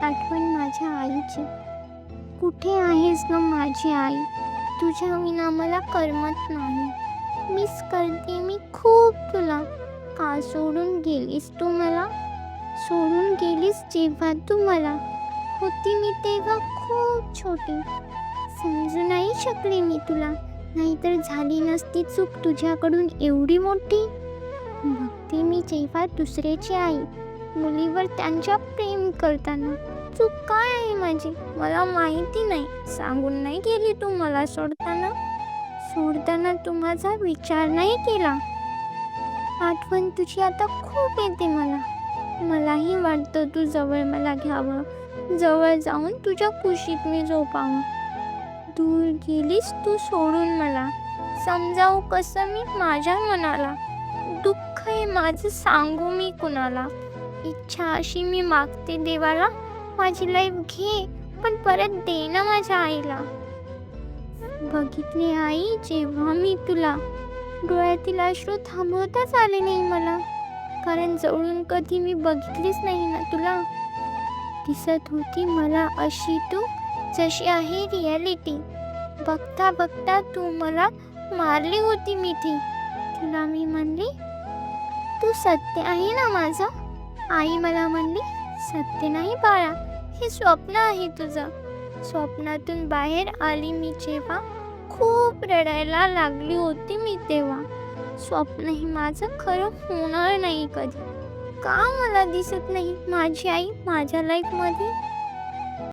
आठवण माझ्या आईची. कुठे आहेस ग माझी आई? तुझ्या विना मला करमत नाही. मिस करते मी खूप तुला. का सोडून गेलीस तू मला? सोडून गेलीस जेव्हा तू मला. होती मी तेव्हा खूप छोटी. समजू नाही शकले मी तुला. नाहीतर झाली नसती चूक तुझ्याकडून एवढी मोठी. बघते मी जेव्हा दुसऱ्याची आई मुलीवर त्यांच्या प्रेम करताना. चूक काय आहे माझी मला माहिती नाही. सांगून नाही गेली तू मला सोडताना. सोडताना तू माझा विचार नाही केला. आठवण तुझी आता खूप येते मला. मलाही वाटतं तू जवळ मला घ्यावं. जवळ जाऊन तुझ्या कुशीत मी झोपावं. दूर गेलीस तू सोडून मला. समजावू कसं मी माझ्या मनाला. दुःख आहे माझं सांगू मी कुणाला. इच्छा अशी मी मागते देवाला. माझी लाईफ घे पण परत दे ना माझ्या आईला. बघितले आई जेव्हा मी तुला. डोळ्यातील अश्रू थांबवताच आले नाही मला. कारण जवळून कधी मी बघितलीच नाही ना तुला. दिसत होती मला अशी तू जशी आहे रियालिटी. बघता बघता तू मला मारली होती मिठी. तुला मी म्हणली तू सत्य आहे ना माझं. आई मला म्हणली सत्य नाही बाळा, हे स्वप्न आहे तुझं. स्वप्नातून बाहेर आली मी जेव्हा. खूप रडायला लागली होती मी तेव्हा. स्वप्न हे माझं खरं होणार नाही कधी. का मला दिसत नाही माझी आई माझ्या लाईफमध्ये.